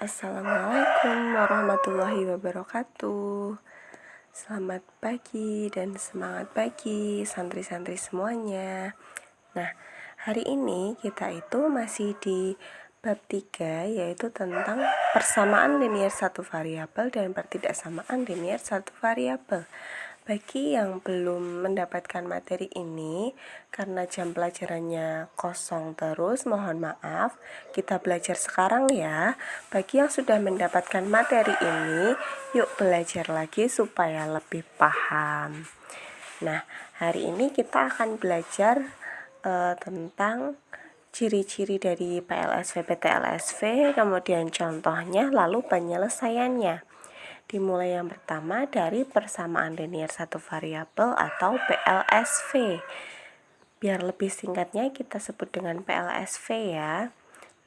Assalamualaikum warahmatullahi wabarakatuh. Selamat pagi dan semangat pagi santri-santri semuanya. Nah, hari ini kita itu masih di bab 3, yaitu tentang persamaan linier satu variabel dan pertidaksamaan linier satu variabel. Bagi yang belum mendapatkan materi ini, karena jam pelajarannya kosong terus, mohon maaf, kita belajar sekarang ya. Bagi yang sudah mendapatkan materi ini, yuk belajar lagi supaya lebih paham. Nah, hari ini kita akan belajar tentang ciri-ciri dari PLSV, PTLSV, kemudian contohnya, lalu penyelesaiannya. Dimulai yang pertama dari persamaan linier satu variabel atau PLSV. Biar lebih singkatnya kita sebut dengan PLSV ya.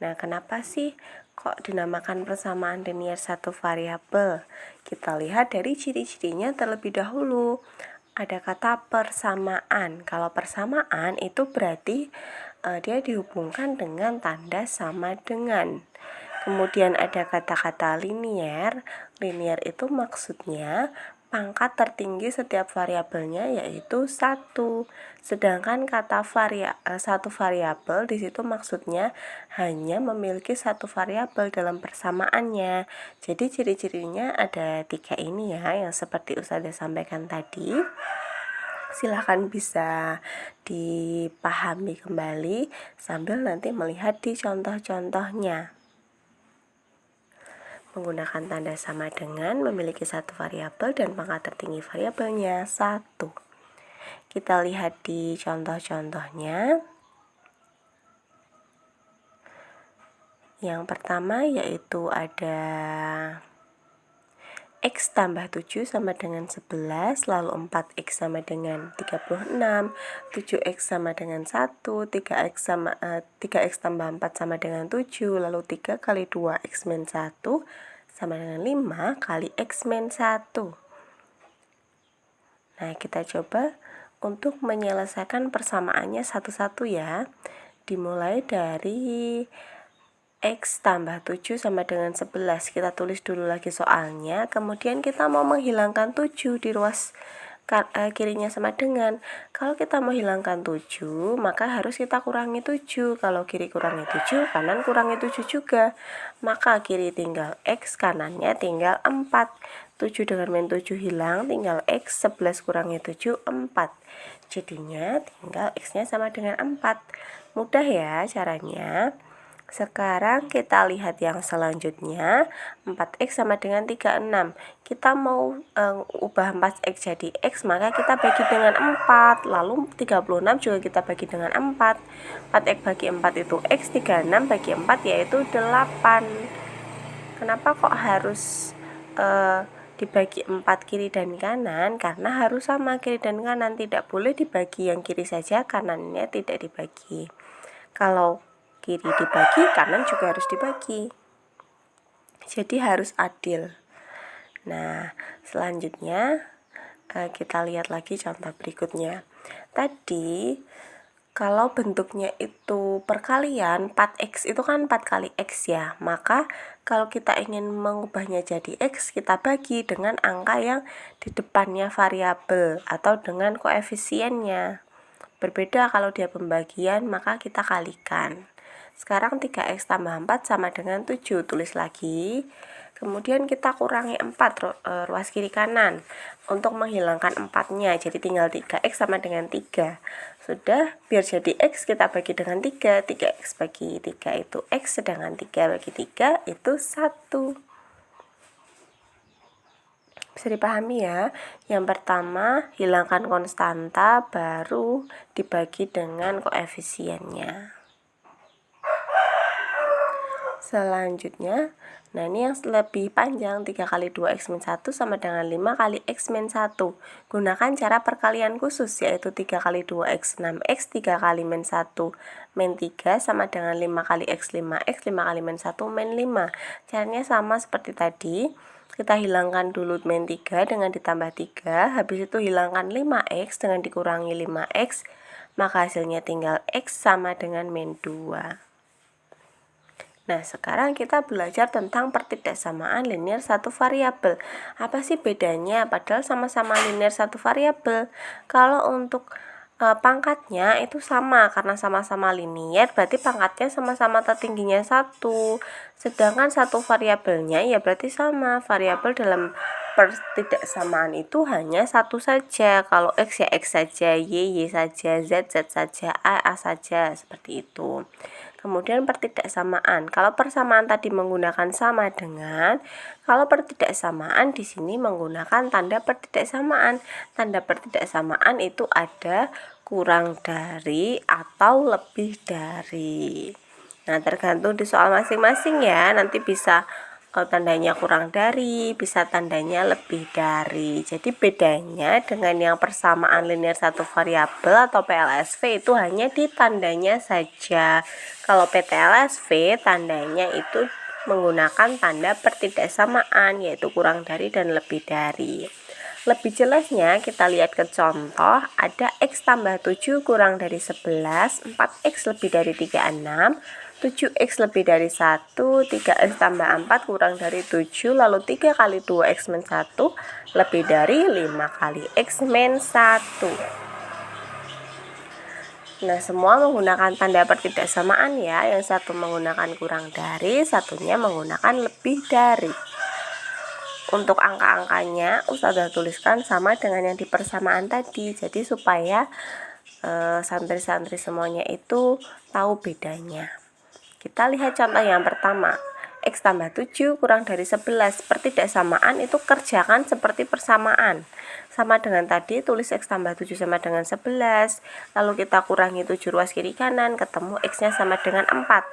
Nah, kenapa sih kok dinamakan persamaan linier satu variabel? Kita lihat dari ciri-cirinya terlebih dahulu. Ada kata persamaan. Kalau persamaan itu berarti dia dihubungkan dengan tanda sama dengan. Kemudian ada kata-kata linier. Linier itu maksudnya pangkat tertinggi setiap variabelnya yaitu 1. Sedangkan kata satu variabel di situ maksudnya hanya memiliki satu variabel dalam persamaannya. Jadi ciri-cirinya ada 3 ini ya, yang seperti Ustazah sampaikan tadi. Silahkan bisa dipahami kembali sambil nanti melihat di contoh-contohnya. Menggunakan tanda sama dengan memiliki satu variabel dan pangkat tertinggi variabelnya 1. Kita lihat di contoh-contohnya. Yang pertama yaitu ada X tambah 7 sama dengan 11, lalu 4X sama dengan 36, 7X sama dengan 1, 3X tambah 4 sama dengan 7, lalu 3 kali 2X min 1 sama dengan 5 kali X min 1. Nah, kita coba untuk menyelesaikan persamaannya satu-satu ya. Dimulai dari X tambah 7 sama dengan 11. Kita tulis dulu lagi soalnya. Kemudian kita mau menghilangkan 7 di ruas kirinya sama dengan. Kalau kita mau hilangkan 7, maka harus kita kurangi 7. Kalau kiri kurangi 7, kanan kurangi 7 juga. Maka kiri tinggal X, kanannya tinggal 4. 7 dengan min 7 hilang, tinggal X, 11 kurangi 7, 4. Jadinya tinggal X-nya sama dengan 4. Mudah ya caranya. Sekarang kita lihat yang selanjutnya. 4X sama dengan 36. Kita mau ubah 4X jadi X, maka kita bagi dengan 4. Lalu 36 juga kita bagi dengan 4. 4X bagi 4 itu X, 36 bagi 4 yaitu 8. Kenapa kok harus dibagi 4 kiri dan kanan? Karena harus sama kiri dan kanan. Tidak boleh dibagi yang kiri saja, kanannya tidak dibagi. Kalau kiri dibagi, kanan juga harus dibagi. Jadi harus adil. Nah, selanjutnya kita lihat lagi contoh berikutnya. Tadi kalau bentuknya itu perkalian, 4X itu kan 4 kali X ya. Maka kalau kita ingin mengubahnya jadi X, kita bagi dengan angka yang di depannya variabel atau dengan koefisiennya. Berbeda kalau dia pembagian, maka kita kalikan. Sekarang 3X tambah 4 sama dengan 7. Tulis lagi. Kemudian kita kurangi 4 ruas kiri kanan untuk menghilangkan 4-nya. Jadi tinggal 3X sama dengan 3. Sudah, biar jadi X kita bagi dengan 3. 3X bagi 3 itu X, sedangkan 3 bagi 3 itu 1. Bisa dipahami ya. Yang pertama, hilangkan konstanta, baru dibagi dengan koefisiennya. Selanjutnya, nah ini yang lebih panjang, 3 kali 2X min 1 sama dengan 5 kali X min 1. Gunakan cara perkalian khusus, yaitu 3 kali 2X 6X, 3 kali min 1 min 3 sama dengan 5 kali X 5X, 5 kali min 1 min 5. Caranya sama seperti tadi. Kita hilangkan dulu min 3 dengan ditambah 3, habis itu hilangkan 5X dengan dikurangi 5X, maka hasilnya tinggal X sama dengan min 2. Nah, sekarang kita belajar tentang pertidaksamaan linear satu variabel. Apa sih bedanya? Padahal sama-sama linear satu variabel. Kalau untuk pangkatnya itu sama, karena sama-sama linear berarti pangkatnya sama-sama tertingginya 1. Sedangkan satu variabelnya ya berarti sama. Variabel dalam pertidaksamaan itu hanya satu saja. Kalau X ya X saja, Y saja, Z saja, A saja, seperti itu. Kemudian pertidaksamaan. Kalau persamaan tadi menggunakan sama dengan, kalau pertidaksamaan di sini menggunakan tanda pertidaksamaan. Tanda pertidaksamaan itu ada kurang dari atau lebih dari. Nah, tergantung di soal masing-masing ya. Nanti bisa kalau tandanya kurang dari, bisa tandanya lebih dari. Jadi bedanya dengan yang persamaan linear satu variabel atau PLSV itu hanya di tandanya saja. Kalau PTLSV tandanya itu menggunakan tanda pertidaksamaan, yaitu kurang dari dan lebih dari. Lebih jelasnya kita lihat ke contoh, ada X tambah 7 kurang dari 11, 4X lebih dari 36, 7X lebih dari 1, 3X tambah 4 kurang dari 7, lalu 3 kali 2X min 1 lebih dari 5 kali X min 1. Nah, semua menggunakan tanda pertidaksamaan ya. Yang satu menggunakan kurang dari, satunya menggunakan lebih dari. Untuk angka-angkanya Ustazah tuliskan sama dengan yang di persamaan tadi. Jadi supaya santri-santri semuanya itu tahu bedanya. Kita lihat contoh yang pertama. X tambah 7 kurang dari 11. Pertidaksamaan itu kerjakan seperti persamaan. Sama dengan tadi, tulis X tambah 7 sama dengan 11. Lalu kita kurangi 7 ruas kiri kanan, ketemu X-nya sama dengan 4.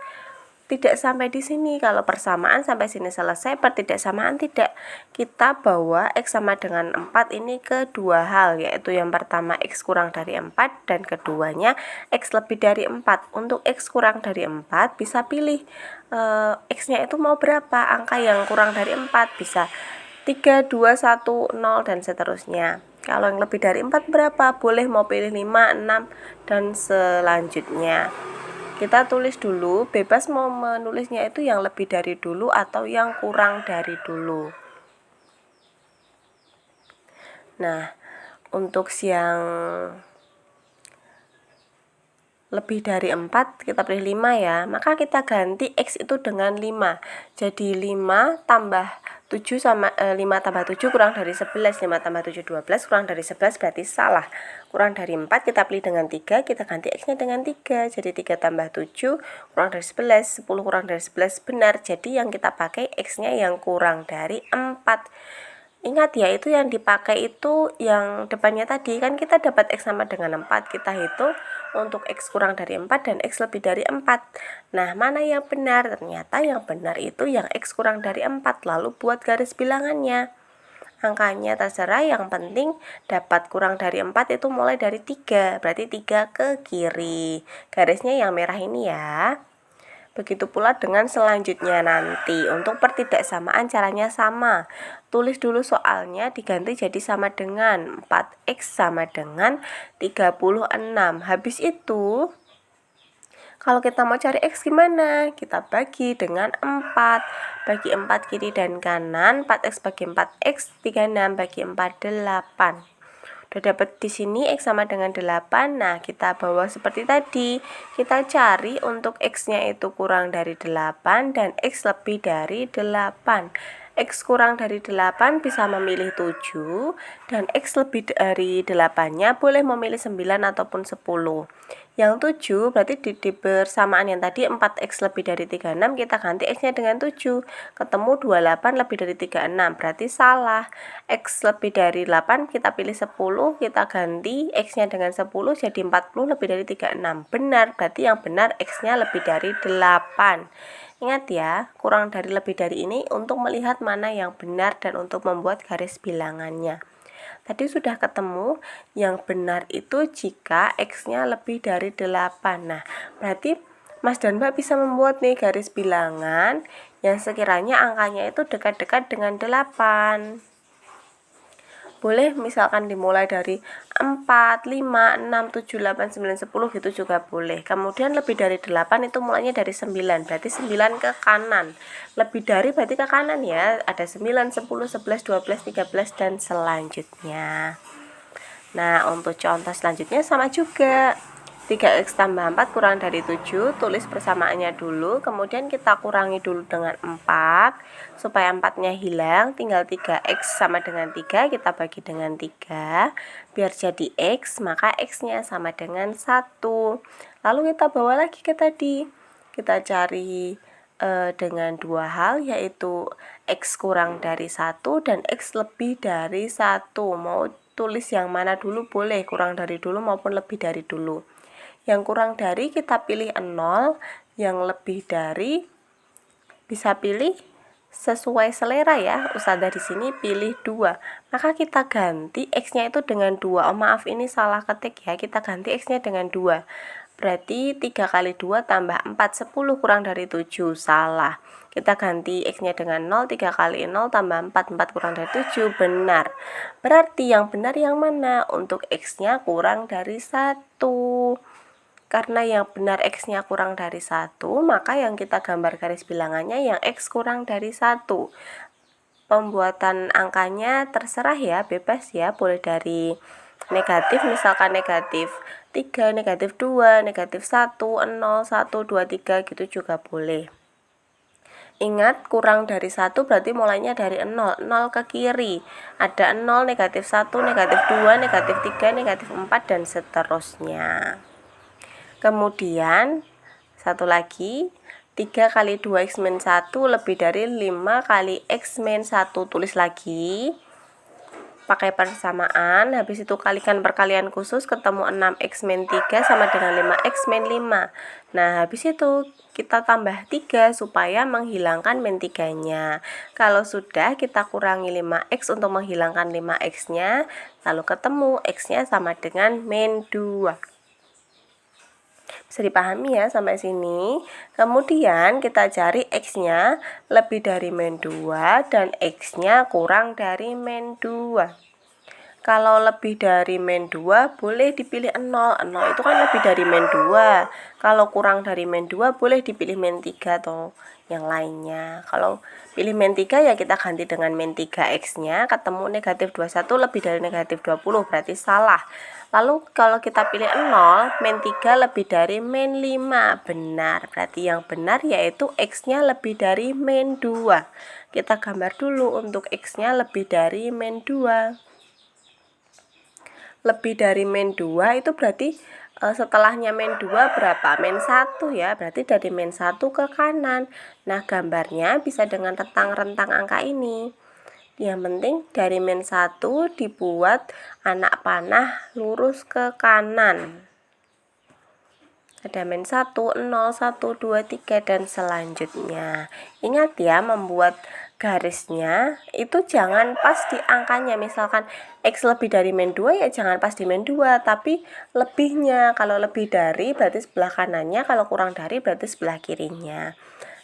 Tidak sampai di sini. Kalau persamaan sampai sini selesai, pertidaksamaan tidak. Kita bawa X sama dengan 4 ini ke dua hal, yaitu yang pertama X kurang dari 4 dan keduanya X lebih dari 4. Untuk X kurang dari 4 bisa pilih X-nya itu mau berapa, angka yang kurang dari 4 bisa 3, 2, 1, 0 dan seterusnya. Kalau yang lebih dari 4 berapa? Boleh mau pilih 5, 6 dan selanjutnya. Kita tulis dulu, bebas mau menulisnya itu yang lebih dari dulu atau yang kurang dari dulu. Nah, untuk yang lebih dari 4 kita pilih 5 ya, maka kita ganti X itu dengan 5. Jadi 5 tambah 7 sama 5 tambah 7 kurang dari 11, 5 tambah 7 12 kurang dari 11 berarti salah. Kurang dari 4 kita pilih dengan 3, kita ganti X-nya dengan 3. Jadi 3 tambah 7 kurang dari 11, 10 kurang dari 11 benar. Jadi yang kita pakai X-nya yang kurang dari 4. Ingat ya, itu yang dipakai itu yang depannya tadi, kan kita dapat X sama dengan 4, kita hitung untuk X kurang dari 4 dan X lebih dari 4. Nah, mana yang benar? Ternyata yang benar itu yang X kurang dari 4, lalu buat garis bilangannya. Angkanya terserah, yang penting dapat kurang dari 4 itu mulai dari 3, berarti 3 ke kiri. Garisnya yang merah ini ya. Begitu pula dengan selanjutnya nanti. Untuk pertidaksamaan caranya sama. Tulis dulu soalnya, diganti jadi sama dengan 4X sama dengan 36. Habis itu, kalau kita mau cari X gimana? Kita bagi dengan 4. Bagi 4 kiri dan kanan, 4X bagi 4X, 36 bagi 4, 8. Udah dapat di sini X sama dengan 8. Nah, kita bawa seperti tadi. Kita cari untuk X-nya itu kurang dari 8 dan X lebih dari 8. X kurang dari 8 bisa memilih 7 dan X lebih dari 8-nya boleh memilih 9 ataupun 10. Yang 7 berarti di persamaan yang tadi 4X lebih dari 36, kita ganti X-nya dengan 7. Ketemu 28 lebih dari 36, berarti salah. X lebih dari 8 kita pilih 10, kita ganti X-nya dengan 10 jadi 40 lebih dari 36. Benar, berarti yang benar X-nya lebih dari 8. Ingat ya, kurang dari lebih dari ini untuk melihat mana yang benar dan untuk membuat garis bilangannya. Tadi sudah ketemu yang benar itu jika X-nya lebih dari 8. Nah, berarti Mas dan Mbak bisa membuat nih garis bilangan yang sekiranya angkanya itu dekat-dekat dengan 8. Boleh misalkan dimulai dari 4, 5, 6, 7, 8, 9, 10 gitu juga boleh. Kemudian lebih dari 8 itu mulainya dari 9, berarti 9 ke kanan. Lebih dari berarti ke kanan ya, ada 9, 10, 11, 12, 13 dan selanjutnya. Nah, untuk contoh selanjutnya sama juga. 3x tambah 4 kurang dari 7, tulis persamaannya dulu, kemudian kita kurangi dulu dengan 4, supaya 4-nya hilang, tinggal 3x sama dengan 3, kita bagi dengan 3, biar jadi x, maka x-nya sama dengan 1. Lalu kita bawa lagi ke tadi, kita cari dengan dua hal, yaitu x kurang dari 1 dan x lebih dari 1. Mau tulis yang mana dulu boleh, kurang dari dulu maupun lebih dari dulu. Yang kurang dari kita pilih 0, yang lebih dari bisa pilih sesuai selera ya. Ustazah di sini pilih 2. Maka kita ganti x-nya itu dengan 2. Oh maaf, ini salah ketik ya. Kita ganti x-nya dengan 2. Berarti 3 kali 2 tambah 4, 10 kurang dari 7. Salah. Kita ganti x-nya dengan 0, 3 kali 0 tambah 4, 4 kurang dari 7. Benar. Berarti yang benar yang mana? Untuk x-nya kurang dari 1. Karena yang benar x-nya kurang dari 1, maka yang kita gambar garis bilangannya yang x kurang dari 1. Pembuatan angkanya terserah ya, bebas ya, boleh dari negatif, misalkan negatif 3, negatif 2, negatif 1, 0, 1, 2, 3 gitu juga boleh. Ingat, kurang dari 1 berarti mulainya dari 0, 0 ke kiri. Ada 0, negatif 1, negatif 2, negatif 3, negatif 4, dan seterusnya. Kemudian satu lagi, 3 kali 2x min 1 lebih dari 5 kali x min 1. Tulis lagi pakai persamaan, habis itu kalikan perkalian khusus, ketemu 6x min 3 sama dengan 5x min 5. Nah, habis itu kita tambah 3 supaya menghilangkan min 3-nya. Kalau sudah, kita kurangi 5x untuk menghilangkan 5x-nya, lalu ketemu x-nya sama dengan min 2. Bisa dipahami ya sampai sini. Kemudian kita cari x-nya lebih dari min 2 dan x-nya kurang dari min 2. Kalau lebih dari min 2 boleh dipilih 0. 0 itu kan lebih dari min 2. Kalau kurang dari min 2 boleh dipilih min 3 atau yang lainnya. Kalau pilih min 3 ya kita ganti dengan min 3x-nya, ketemu negatif 21 lebih dari negatif 20, berarti salah. Lalu kalau kita pilih 0, min 3 lebih dari min 5, benar. Berarti yang benar yaitu x-nya lebih dari min 2. Kita gambar dulu untuk x-nya lebih dari min 2. Lebih dari min 2 itu berarti setelahnya min 2 berapa? Min 1 ya, berarti dari min 1 ke kanan. Nah, gambarnya bisa dengan rentang-rentang angka ini. Yang penting dari min 1 dibuat anak panah lurus ke kanan. Ada min 1, 0, 1, 2, 3, dan selanjutnya. Ingat ya, membuat garisnya itu jangan pas di angkanya. Misalkan x lebih dari min 2 ya jangan pas di min 2, tapi lebihnya. Kalau lebih dari berarti sebelah kanannya, kalau kurang dari berarti sebelah kirinya.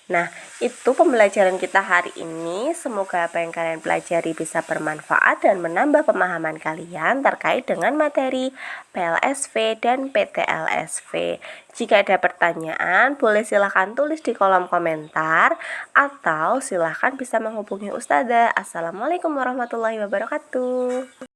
Nah, itu pembelajaran kita hari ini. Semoga apa yang kalian pelajari bisa bermanfaat dan menambah pemahaman kalian terkait dengan materi PLSV dan PTLSV. Jika ada pertanyaan, boleh silahkan tulis di kolom komentar atau silahkan bisa menghubungi Ustazah. Assalamualaikum warahmatullahi wabarakatuh.